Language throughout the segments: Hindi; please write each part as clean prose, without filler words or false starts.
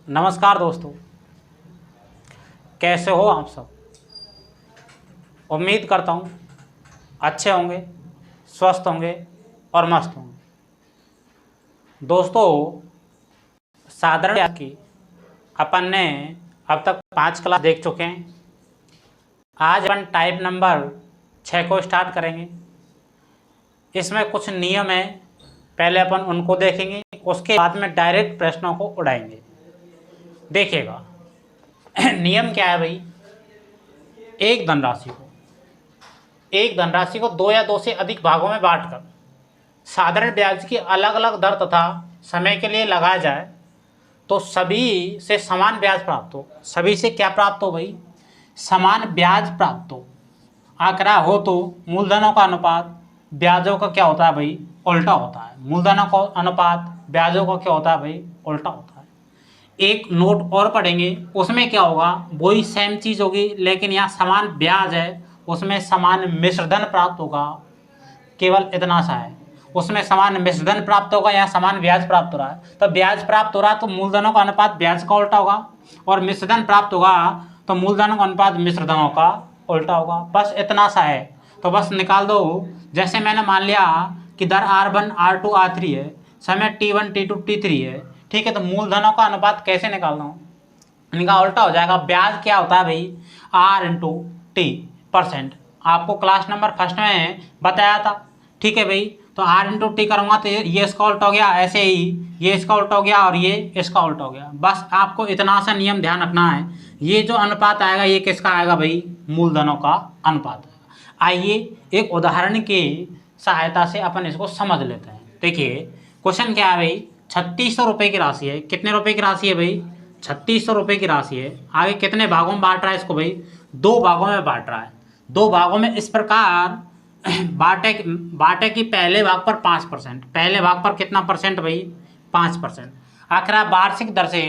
नमस्कार दोस्तों, कैसे हो आप सब। उम्मीद करता हूँ अच्छे होंगे, स्वस्थ होंगे और मस्त होंगे। दोस्तों, साधारण ज्ञान की अपन ने अब तक 5 क्लास देख चुके हैं। आज अपन टाइप नंबर 6 को स्टार्ट करेंगे। इसमें कुछ नियम है, पहले अपन उनको देखेंगे, उसके बाद में डायरेक्ट प्रश्नों को उड़ाएंगे। देखिएगा नियम क्या है भाई। एक धनराशि को 2 या 2 से अधिक भागों में बांटकर साधारण ब्याज की अलग अलग दर तथा समय के लिए लगाया जाए तो सभी से समान ब्याज प्राप्त हो। सभी से क्या प्राप्त हो भाई? समान ब्याज प्राप्त हो। आंकड़ा हो तो मूलधनों का अनुपात ब्याजों का क्या होता है भाई? उल्टा होता है। मूलधनों का अनुपात ब्याजों का क्या होता है भाई? उल्टा होता है। एक नोट और पढ़ेंगे, उसमें क्या होगा? वही सेम चीज होगी, लेकिन यहाँ समान ब्याज है, उसमें समान मिश्रधन प्राप्त होगा। केवल इतना सा है, उसमें समान मिश्रधन प्राप्त होगा, यहाँ समान ब्याज प्राप्त हो रहा है। तो ब्याज प्राप्त हो रहा है तो मूलधनों का अनुपात ब्याज का उल्टा होगा, और मिश्रधन प्राप्त होगा तो मूलधनों का अनुपात मिश्रधनों का उल्टा होगा। बस इतना सा है, तो बस निकाल दो। जैसे मैंने मान लिया कि दर R1 R2 R3 है, समय T1 T2 T3 है, ठीक है। तो मूलधनों का अनुपात कैसे निकालना हो? इनका उल्टा हो जाएगा। ब्याज क्या होता है भाई? R/T%। आपको क्लास नंबर फर्स्ट में बताया था, ठीक है भाई। तो R/T करूँगा तो ये इसका उल्टा हो गया, ऐसे ही ये इसका उल्टा हो गया और ये इसका उल्टा हो गया। बस आपको इतना सा नियम ध्यान रखना है। ये जो अनुपात आएगा ये किसका आएगा भाई? मूलधनों का अनुपात आएगा। आइए एक उदाहरण की सहायता से अपन इसको समझ लेते हैं। देखिए क्वेश्चन क्या है भाई? 3600 रुपये की राशि है। कितने रुपए की राशि है भाई? 3600 रुपये की राशि है। आगे कितने भागों में बांट रहा है इसको भाई? 2 भागों में बांट रहा है। 2 भागों में इस प्रकार बांटे कि पहले भाग पर 5%। पहले भाग पर कितना परसेंट भाई? 5%। आखिर वार्षिक दर से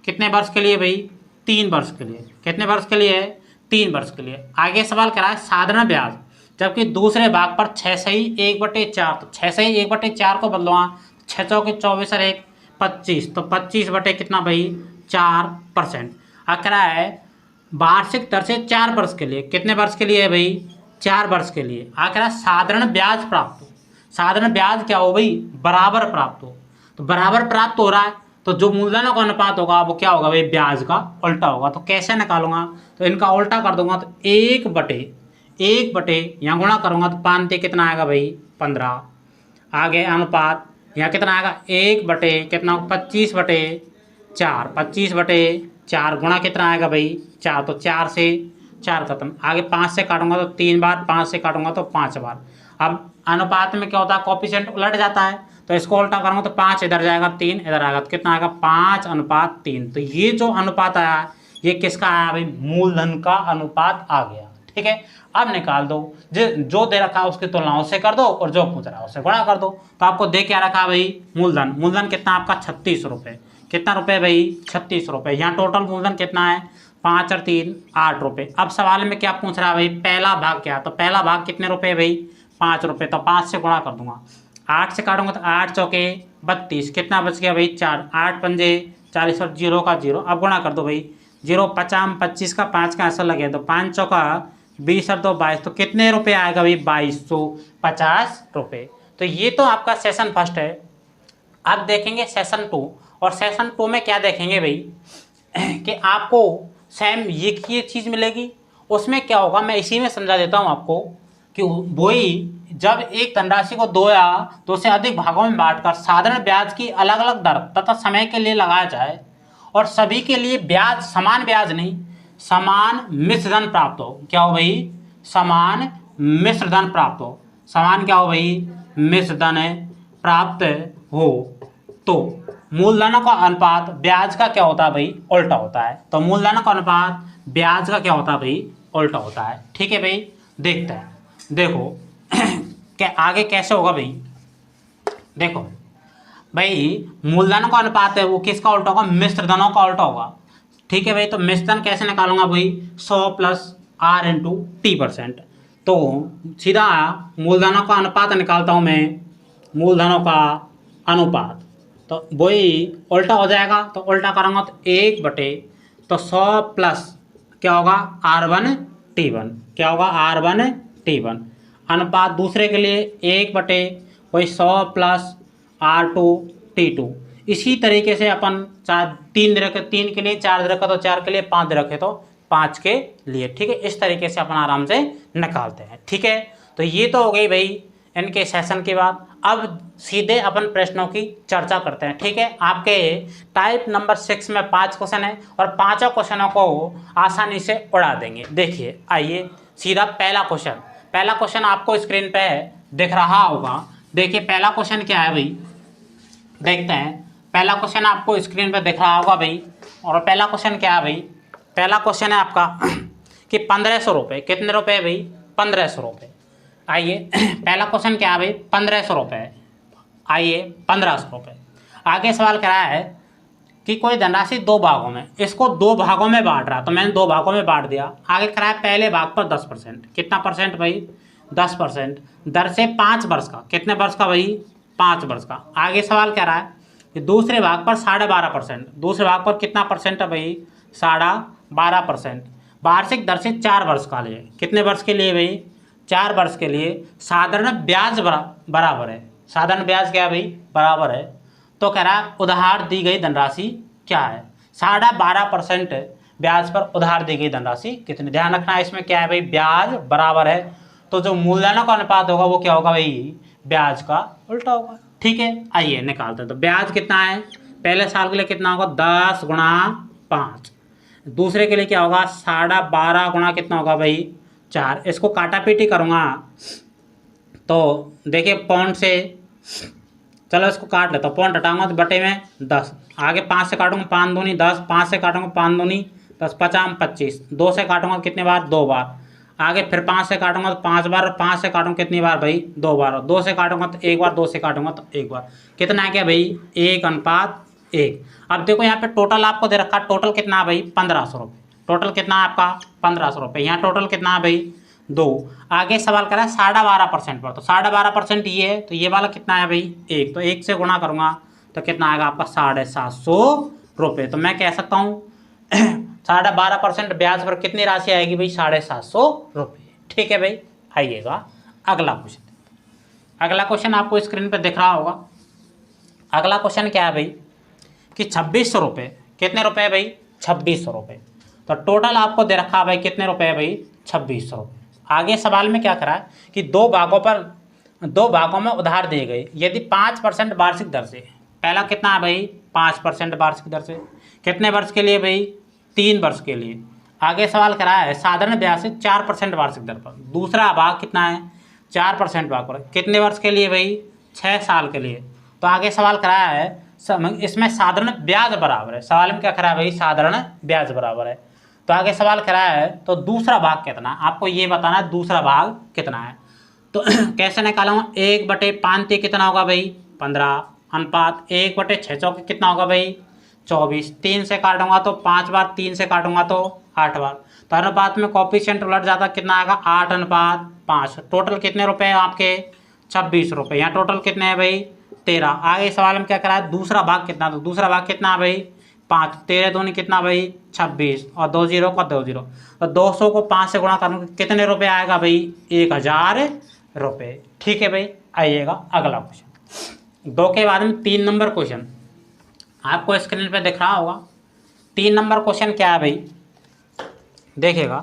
कितने वर्ष के लिए भाई? 3 वर्ष के लिए। कितने वर्ष के लिए? 3 वर्ष के लिए। आगे सवाल करा है साधारण ब्याज, जबकि दूसरे भाग पर 6 सही 1/4। तो 6 सही 1/4 को बदलवा, 6 चौके 24 और 1 25, तो 25 बटे कितना भाई? 4%। आखिर है वार्षिक दर से 4 वर्ष के लिए। कितने वर्ष के लिए है भाई? 4 वर्ष के लिए। आखिर साधारण ब्याज प्राप्त हो। साधारण ब्याज क्या हो भाई? बराबर प्राप्त हो। तो बराबर प्राप्त हो रहा है तो जो मूलधनों का अनुपात होगा वो क्या होगा भाई? ब्याज का उल्टा होगा। तो कैसे निकालूंगा? तो इनका उल्टा कर दूंगा, तो 1/1 यहाँ गुणा करूंगा तो 5 कितना आएगा भाई? 15। आगे अनुपात यहाँ कितना आएगा? 1 बटे कितना? 25/4। 25/4 गुणा कितना आएगा भाई? 4। तो 4 से 4 खत्म। आगे 5 से काटूंगा तो 3 बार, 5 से काटूंगा तो 5 बार। अब अनुपात में क्या होता है? कोफिशिएंट उलट जाता है, तो इसको उल्टा करूंगा तो 5 इधर जाएगा, 3 इधर आएगा, तो कितना आएगा? 5/3। तो ये जो अनुपात आया ये किसका आया भाई? मूलधन का अनुपात आ गया, ठीक है। अब निकाल दो, जो दे रखा है उसकी तुलना उससे कर दो और जो पूछ रहा है उससे गुणा कर दो। तो आपको दे क्या रखा भाई? मूलधन। मूलधन कितना आपका? 36 रुपये। कितना रुपये भाई? 36 रुपये। यहाँ टोटल मूलधन कितना है? 5 और 3 8 रुपये। अब सवाल में क्या पूछ रहा है भाई? पहला भाग क्या? तो पहला भाग कितने रुपये भाई? 5 रुपये। तो 5 से गुणा कर दूंगा, 8 से काटूंगा तो 8 चौके 32। कितना बच गया भाई? 4। 8 पंजे 40 और 0 का 0। अब गुणा कर दो भाई। 0 50 25 का 5 का ऐसा लगे तो 5 चौका 20 और 2 22। तो कितने रुपए आएगा भाई? 2250 रुपये। तो ये तो आपका सेशन फर्स्ट है। अब देखेंगे सेशन 2। और सेशन 2 में क्या देखेंगे भाई? कि आपको सेम ये चीज़ मिलेगी। उसमें क्या होगा मैं इसी में समझा देता हूँ आपको कि वही जब एक धनराशि को 2 या 2 से अधिक भागों में बांटकर साधारण ब्याज की अलग अलग दर तथा समय के लिए लगाया जाए और सभी के लिए ब्याज समान ब्याज नहीं समान मिश्रधन प्राप्त हो। क्या हो भाई? समान मिश्रधन प्राप्त हो। समान क्या हो भाई? मिश्रधन प्राप्त हो तो मूलधनों का अनुपात ब्याज का क्या होता है भाई? उल्टा होता है। तो मूलधनों का अनुपात ब्याज का क्या होता है भाई? उल्टा होता है, ठीक है भाई। देखते हैं, देखो क्या आगे कैसे होगा भाई। देखो भाई मूलधनों का अनुपात है वो किसका उल्टा होगा? मिश्रधनों का उल्टा होगा, ठीक है भाई। तो मिश्रधन कैसे निकालूंगा भाई? 100 + R/T%। तो सीधा मूलधनों का अनुपात निकालता हूं मैं। मूलधनों का अनुपात तो वही उल्टा हो जाएगा, तो उल्टा करूँगा तो 1 बटे तो 100 प्लस क्या होगा R1T1, क्या होगा R1T1 अनुपात दूसरे के लिए 1 बटे वही 100 प्लस R2T2। इसी तरीके से अपन 3 रखे 3 के लिए, 4 रखा तो 4 के लिए, 5 रखे तो 5 के लिए। ठीक है, इस तरीके से अपन आराम से निकालते हैं। ठीक है, तो ये तो हो गई भाई इनके सेशन की बात। अब सीधे अपन प्रश्नों की चर्चा करते हैं। ठीक है, आपके टाइप नंबर 6 में 5 क्वेश्चन है और पांचों क्वेश्चनों को आसानी से उड़ा देंगे। देखिए, आइए सीधा पहला क्वेश्चन आपको स्क्रीन पे दिख रहा होगा। देखिए पहला क्वेश्चन क्या है भाई, देखते हैं। पहला क्वेश्चन आपको स्क्रीन पे दिख रहा होगा भाई, और पहला क्वेश्चन क्या है भाई, पहला क्वेश्चन है आपका कि 1500 रुपये, कितने रुपए भाई 1500 रुपये। आइए पहला क्वेश्चन क्या है भाई 1500 रुपये, आइए 1500 रुपये। आगे सवाल कराया है कि कोई धनराशि 2 भागों में, इसको 2 भागों में बांट रहा, तो मैंने 2 भागों में बांट दिया। आगे कराया पहले भाग पर 10%, कितना परसेंट भाई 10%, दर से 5 वर्ष का, कितने वर्ष का भाई 5 वर्ष का। आगे सवाल कह रहा है कि दूसरे भाग पर 12.5%, दूसरे भाग पर कितना परसेंट है भाई 12.5%, वार्षिक दर से 4 वर्ष का लिए, कितने वर्ष के लिए भाई 4 वर्ष के लिए। साधारण ब्याज बराबर है, साधारण ब्याज क्या है भाई बराबर है। तो कह रहा है उधार दी गई धनराशि क्या है, 12.5% ब्याज पर उधार दी गई धनराशि कितनी। ध्यान रखना है इसमें क्या है भाई ब्याज बराबर है, तो जो मूलधनों का अनुपात होगा वो क्या होगा भाई ब्याज का उल्टा होगा। ठीक है, आइए निकालते हैं। तो ब्याज कितना है, पहले साल के लिए कितना होगा 10 गुणा 5, दूसरे के लिए क्या होगा 12.5 गुणा कितना होगा भाई 4। इसको काटा पीटी करूँगा तो देखिए पॉइंट से, चलो इसको काट लेता हूँ, पॉइंट हटाऊंगा तो बटे में 10, आगे 5 से काटूंगा 5 दूनी 10, 5 से काटूंगा 5 दूनी 10, 50 25, 2 से काटूंगा कितने बार 2 बार, आगे फिर 5 से काटूंगा तो 5 बार, 5 से काटूंगा कितनी बार भाई 2 बार, 2 से काटूंगा तो 1 बार, 2 से काटूंगा तो 1 बार। कितना है क्या भाई 1:1। अब देखो यहाँ पे टोटल आपको दे रखा, टोटल कितना है भाई 1500 रुपये, टोटल कितना है आपका 1500 रुपये। यहाँ टोटल कितना है भाई 2। आगे सवाल करा है 12.5% पर, तो 12.5% ये है, तो ये वाला कितना है भाई 1, तो 1 से गुणा करूँगा तो कितना आएगा आपका 750 रुपये। तो मैं कह सकता हूँ 12.5% ब्याज पर कितनी राशि आएगी भाई 750 रुपये। ठीक है भाई, आइएगा अगला क्वेश्चन। अगला क्वेश्चन आपको स्क्रीन पर दिख रहा होगा। अगला क्वेश्चन क्या है भाई कि 2600 रुपये, कितने रुपये भाई 2600 रुपये। तो टोटल आपको दे रखा है भाई कितने रुपये भाई 2600 रुपये। आगे सवाल में क्या करा है कि 2 भागों में उधार दिए गए यदि 5% वार्षिक दर से, पहला कितना है भाई 5% वार्षिक दर से, कितने वर्ष के लिए भाई 3 वर्ष के लिए। आगे सवाल करा है साधारण ब्याज से 4% वार्षिक दर पर, दूसरा भाग कितना है 4% भाग पर, कितने वर्ष के लिए भाई 6 साल के लिए। तो आगे सवाल कराया है इसमें साधारण ब्याज बराबर है, सवाल में क्या करा है भाई साधारण ब्याज बराबर है। तो आगे सवाल कराया है तो दूसरा भाग कितना है, आपको ये बताना है दूसरा भाग कितना है। तो कैसे निकालूंगा 1/5 कितना होगा भाई 15, अनुपात 1/6 चौके कितना होगा भाई 24, 3 से काटूंगा तो 5 बार, 3 से काटूंगा तो 8 बार, तो अनुपात में कोफिशिएंट उलट जाता कितना आएगा 8:5। टोटल कितने रुपए हैं आपके 26 रुपये, यहाँ टोटल कितने हैं भाई 13। आगे सवाल में क्या करा है दूसरा भाग कितना, तो दूसरा भाग कितना है भाई 5, 13 दूनी कितना भाई 26 और 2 0 का 2 0, तो 200 को 5 से गुणा करूँगा कितने रुपए आएगा भाई 1000 रुपये। ठीक है भाई, आइएगा अगला क्वेश्चन। 2 के बाद में 3 नंबर क्वेश्चन आपको स्क्रीन पे दिख रहा होगा। 3 नंबर क्वेश्चन क्या है भाई, देखिएगा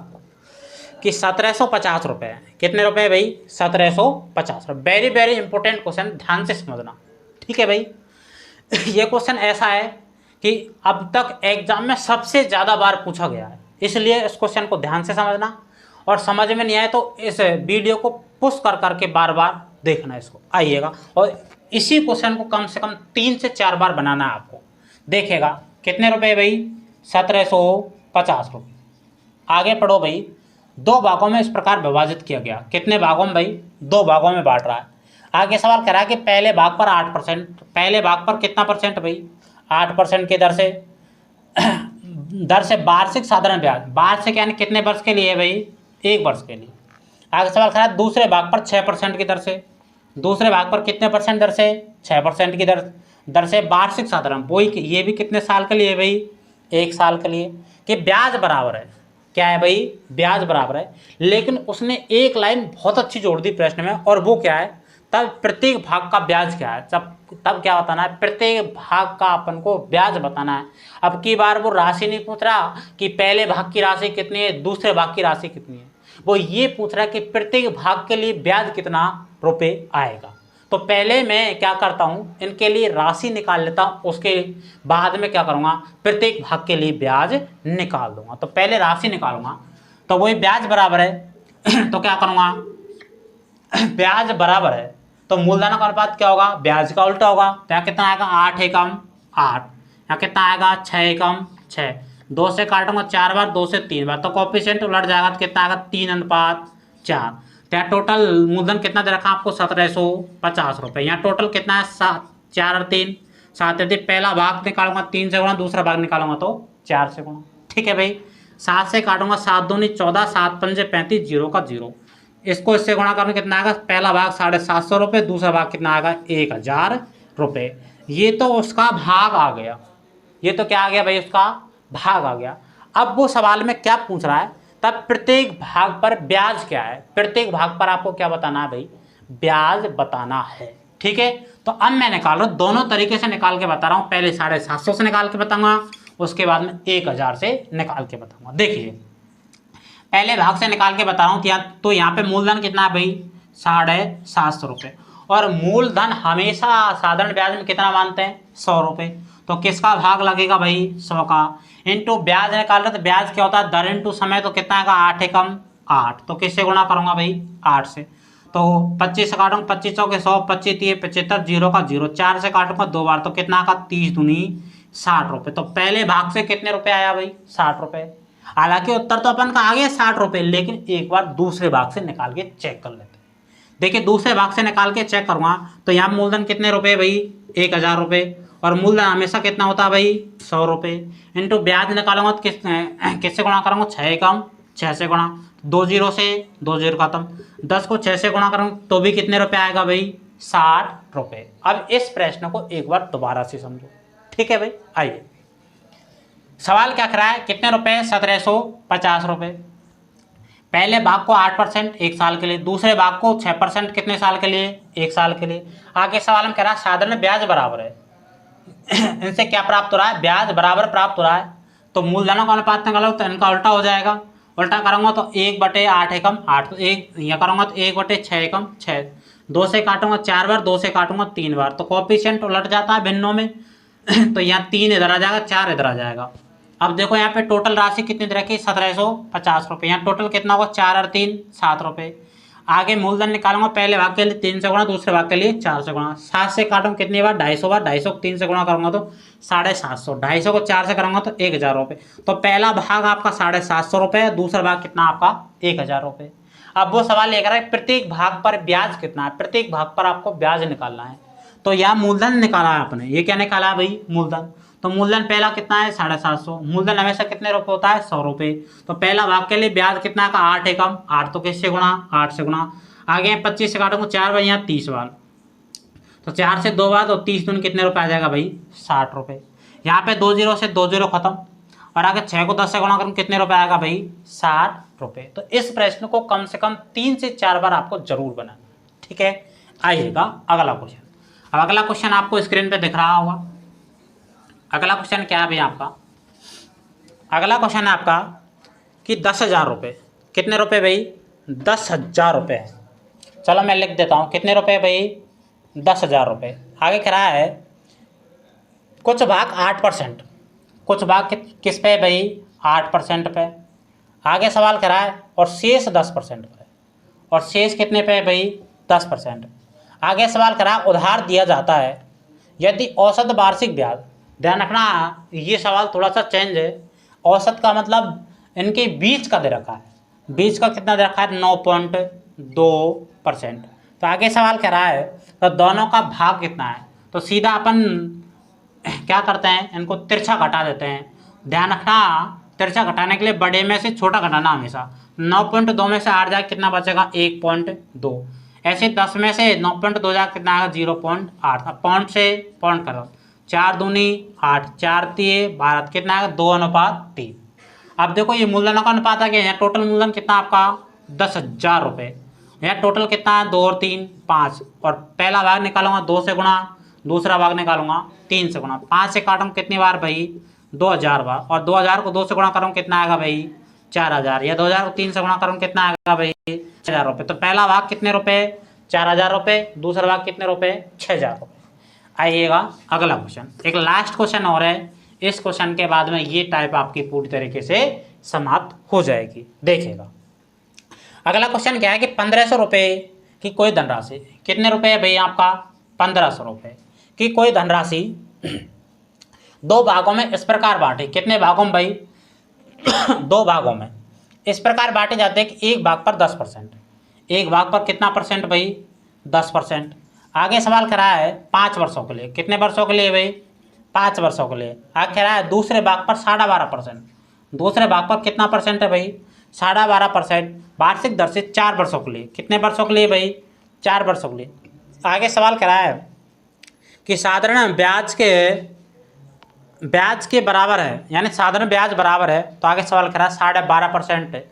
कि 1750 रुपये, कितने रुपए भाई 1750 रुपये। वेरी वेरी इंपॉर्टेंट क्वेश्चन, ध्यान से समझना। ठीक है भाई, ये क्वेश्चन ऐसा है कि अब तक एग्जाम में सबसे ज़्यादा बार पूछा गया है, इसलिए इस क्वेश्चन को ध्यान से समझना, और समझ में नहीं आए तो इस वीडियो को पुश कर करके बार बार देखना इसको। आइएगा, और इसी क्वेश्चन को कम से कम 3 से 4 बार बनाना है आपको। देखिएगा कितने रुपए भाई 1750 रुपये। आगे पढ़ो भाई, 2 भागों में इस प्रकार विभाजित किया गया, कितने भागों में भाई 2 भागों में बांट रहा है। आगे सवाल करा कि पहले भाग पर 8%, पहले भाग पर कितना परसेंट भाई 8% की दर से वार्षिक साधारण ब्याज, वार्षिक यानी कितने वर्ष के लिए भाई 1 वर्ष के लिए। आगे सवाल करा दूसरे भाग पर 6% की दर से, दूसरे भाग पर कितने परसेंट दर से 6% की दर, दर से वार्षिक साधारण, वही ये भी कितने साल के लिए भाई, 1 साल के लिए, कि ब्याज बराबर है, क्या है भाई, ब्याज बराबर है। लेकिन उसने एक लाइन बहुत अच्छी जोड़ दी प्रश्न में, और वो क्या है, तब प्रत्येक भाग का ब्याज क्या है, तब क्या बताना है, प्रत्येक भाग का अपन को ब्याज बताना है। अब की बार वो राशि नहीं पूछ रहा कि पहले भाग की राशि कितनी है, दूसरे भाग की राशि कितनी है, वो ये पूछ रहा है कि प्रत्येक भाग के लिए ब्याज कितना रुपए आएगा। तो पहले मैं क्या करता हूँ, इनके लिए राशि निकाल लेता हूँ, उसके बाद में क्या करूँगा, प्रत्येक भाग के लिए ब्याज निकाल दूंगा। तो पहले राशि निकालूंगा, तो वही ब्याज बराबर है तो क्या करूँगा, ब्याज बराबर है तो मूलधन का अनुपात क्या होगा, ब्याज का उल्टा होगा। तो यहाँ कितना आएगा, 8 एकम 8, यहाँ कितना आएगा, 6 एकम 6, 2 से काटूंगा 4 बार, 2 से 3 बार, तो कोएफिशिएंट उलट जाएगा, तो कितना आएगा, 3:4। तो यहाँ टोटल मूलधन कितना दे रखा आपको, 1750 रुपये। यहाँ टोटल कितना है, 7, 4 और 3 7 यदि पहला भाग निकालूंगा 3 से गुणा, दूसरा भाग निकालूंगा तो 4 से गुणा। ठीक है भाई, 7 से काटूंगा 7 दूनी 14, 7 पंजे 35, 0 का 0, इसको इससे गुणा करने कितना आएगा, पहला भाग 750 रुपये, दूसरा भाग कितना आएगा, 1000 रुपये। ये तो उसका भाग आ गया, ये तो क्या आ गया भाई, उसका भाग आ गया। अब वो सवाल में क्या पूछ रहा है, तब प्रत्येक भाग पर ब्याज क्या है, प्रत्येक भाग पर आपको क्या बताना है भाई, ब्याज बताना है। ठीक है, तो अब मैं निकाल रहा हूँ, दोनों तरीके से निकाल के बता रहा हूँ। पहले 750 से निकाल के बताऊंगा, उसके बाद में 1000 से निकाल के बताऊंगा। देखिए पहले भाग से निकाल के बता रहा हूँ, तो यहाँ पे मूलधन कितना है भाई, 750 रुपये, और मूलधन हमेशा साधारण ब्याज में कितना मानते हैं, 100 रुपये। तो किसका भाग लगेगा भाई, 100 का, इंटू ब्याज निकाल रहे, तो ब्याज क्या होता है, दर इंटू समय, तो कितना आएगा, 8 एकम 8, तो किससे गुणा करूंगा भाई, 8 से। तो 25 से काटूंगा, 25 चौके 100, 25 3 75, 0 का 0, 4 से काटूंगा 2 बार, तो कितना का, 30 दूनी 60 रुपये। तो पहले भाग से कितने रुपए आया भाई, 60 रुपये। हालांकि उत्तर तो अपन का आ गया 60 रुपये, लेकिन एक बार दूसरे भाग से निकाल के चेक कर लेते हैं। देखिए दूसरे भाग से निकाल के चेक करूंगा, तो यहाँ मूलधन कितने रुपए भाई, 1000 रुपये, और मूलधन हमेशा कितना होता है भाई, 100 रुपये, इंटू ब्याज निकालूंगा तो किससे गुणा करूँगा, 6 एकम 6 से गुणा, 2 0 से 2 0 खत्म, 10 को 6 से गुणा करूँगा तो भी कितने रुपये आएगा भाई, 60 रुपये। अब इस प्रश्न को एक बार दोबारा से समझो। ठीक है भाई, आइए सवाल क्या कर रहा है, कितने रुपए, 1750 रुपये। पहले भाग को 8% 1 साल के लिए, दूसरे भाग को 6% कितने साल के लिए, 1 साल के लिए। आगे सवाल में कह रहा है साधारण ब्याज बराबर है इनसे क्या प्राप्त हो रहा है, ब्याज बराबर प्राप्त हो रहा है। तो मूलधनों का अनुपात निकालो तो इनका उल्टा हो जाएगा, उल्टा करूंगा तो 1/8 एकम 8, तो एक यहाँ करूंगा तो 1/6 एकम 6, 2 से काटूंगा 4 बार, 2 से काटूंगा 3 बार, तो कोएफिशिएंट उलट जाता है भिन्नों में तो यहाँ 3 इधर आ जाएगा, 4 इधर आ जाएगा। अब देखो यहाँ पे टोटल राशि कितनी दे रखी, 1750 रुपये। यहाँ टोटल कितना होगा, 4 और 3 7 रुपये। आगे मूलधन निकालूंगा, पहले भाग के लिए 3 से गुणा, दूसरे भाग के लिए 4 से गुणा। 7 से काटूंगा कितनी बार, 250 बार, 250 को 3 से गुणा करूंगा तो 750, 250 को 4 से करूंगा तो 1000 रुपये। तो पहला भाग आपका 750 रुपये, दूसरा भाग कितना आपका 1000 रुपये। अब वो सवाल ये कर रहा है प्रत्येक भाग पर ब्याज कितना है, प्रत्येक भाग पर आपको ब्याज निकालना है। तो यहाँ मूलधन निकाला है आपने, ये क्या निकाला है भाई, मूलधन। तो मूलधन पहला कितना है, 750, मूलधन हमेशा कितने रुपए होता है, 100 रुपये। तो पहला भाग के लिए ब्याज कितना का, 8 एकम 8, तो किससे गुणा, 8 से गुणा। आगे 25 से काटूंगा 4 बार, यहाँ 30 बार, तो 4 से 2 बार, तो 30 दूनी कितने रुपए आ जाएगा भाई, 60 रुपये। यहाँ पे 2 0 से 2 0 खत्म, और आगे 6 को 10 से गुणा करूँ कितने रुपए आएगा भाई, 60 रुपये। तो इस प्रश्न को कम से कम 3 से 4 बार आपको जरूर बनाना। ठीक है, आइएगा अगला क्वेश्चन। अब अगला क्वेश्चन आपको स्क्रीन पे दिख रहा होगा। अगला क्वेश्चन क्या है भाई आपका, अगला क्वेश्चन है आपका कि 10,000 रुपये, कितने रुपए भाई, 10,000 रुपये है। चलो मैं लिख देता हूँ कितने रुपए भाई, 10,000 रुपये। आगे कह रहा है कुछ भाग 8%, कुछ भाग किस पे भाई, 8% पे। आगे सवाल कह रहा है और शेष 10% पे, और शेष कितने पे भाई, 10%। आगे सवाल कह रहा है उधार दिया जाता है यदि औसत वार्षिक ब्याज, ध्यान रखना ये सवाल थोड़ा सा चेंज है, औसत का मतलब इनके बीच का दे रखा है, बीच का कितना दे रखा है, 9.2%। तो आगे सवाल कह रहा है तो दोनों का भाग कितना है, तो सीधा अपन क्या करते हैं, इनको तिरछा घटा देते हैं। ध्यान रखना तिरछा घटाने के लिए बड़े में से छोटा घटाना हमेशा, 9.2 में से 8 जाए कितना बचेगा, 1.2। ऐसे 10 में से 9.2 जाएगा कितना आएगा 0.8। अब पॉइंट से पॉइंट करो, 4 दूनी 8, 4 तिये 12, कितना आएगा 2:3। अब देखो ये मूलधन का अनुपात आ गया। यहाँ टोटल मूलधन कितना आपका 10,000 रुपये। यहाँ टोटल कितना है 2 और 3 5, और पहला भाग निकालूंगा 2 से गुणा, दूसरा भाग निकालूंगा 3 से गुणा। 5 से काटूंगा कितनी बार भाई 2000 बार, और 2000 को 2 से गुणा करूँ कितना आएगा भाई 4000, या 2000 को 3 से गुणा करूँ कितना आएगा भाई 6000 रुपये। तो पहला भाग कितने रुपए 4000 रुपये, दूसरा भाग कितने रुपए 6000 रुपये। आइएगा अगला क्वेश्चन, एक लास्ट क्वेश्चन और है। इस क्वेश्चन के बाद में ये टाइप आपकी पूरी तरीके से समाप्त हो जाएगी। देखिएगा अगला क्वेश्चन क्या है कि 1500 रुपये की कोई धनराशि, कितने रुपए है भाई आपका 1500 रुपये की कोई धनराशि 2 भागों में इस प्रकार बांटे। कितने भागों में भाई 2 भागों में इस प्रकार बांटे जाते हैं कि एक भाग पर 10%, एक भाग पर कितना परसेंट भाई 10%। आगे सवाल करा है 5 वर्षों के लिए, कितने वर्षों के लिए भाई 5 वर्षों के लिए। आगे कह रहा है दूसरे भाग पर 12.5%, दूसरे भाग पर कितना परसेंट है भाई 12.5% वार्षिक दर से 4 वर्षों के लिए। कितने वर्षों के लिए भाई 4 वर्षों के लिए। आगे सवाल करा है कि साधारण ब्याज के बराबर है, यानी साधारण ब्याज बराबर है। तो आगे सवाल करा 12.5%,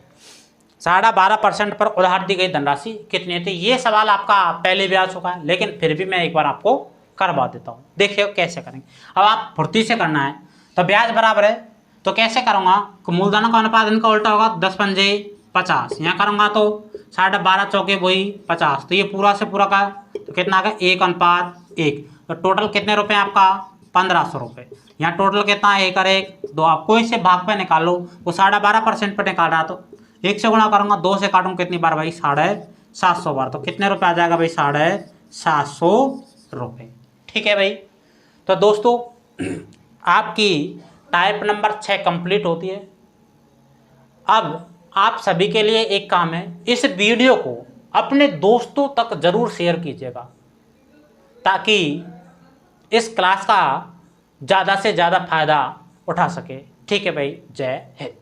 12.5% पर उधार दी गई धनराशि कितनी थी। ये सवाल आपका पहले भी आ चुका है, लेकिन फिर भी मैं एक बार आपको करवा देता हूँ। देखिए कैसे करेंगे। अब आप फुर्ती से करना है। तो ब्याज बराबर है तो कैसे करूँगा, मूलधन का अनुपात इनका उल्टा होगा 10 पंजे 50। यहाँ करूँगा तो 12.5 चौके वही 50, तो ये पूरा से पूरा का तो कितना आ गया 1:1। तो टोटल कितने रुपए आपका 1500 रुपये। यहाँ टोटल कितना 1 और 1 2, आप कोई से भाग पे निकाल लो, वो 12.5% पर निकाल रहा। तो 1 से गुणा करूँगा, 2 से काटूँ कितनी बार भाई 750 बार। तो कितने रुपये आ जाएगा भाई 750 रुपये। ठीक है भाई। तो दोस्तों आपकी टाइप नंबर 6 कंप्लीट होती है। अब आप सभी के लिए एक काम है, इस वीडियो को अपने दोस्तों तक जरूर शेयर कीजिएगा ताकि इस क्लास का ज़्यादा से ज़्यादा फायदा उठा सके। ठीक है भाई, जय हिंद।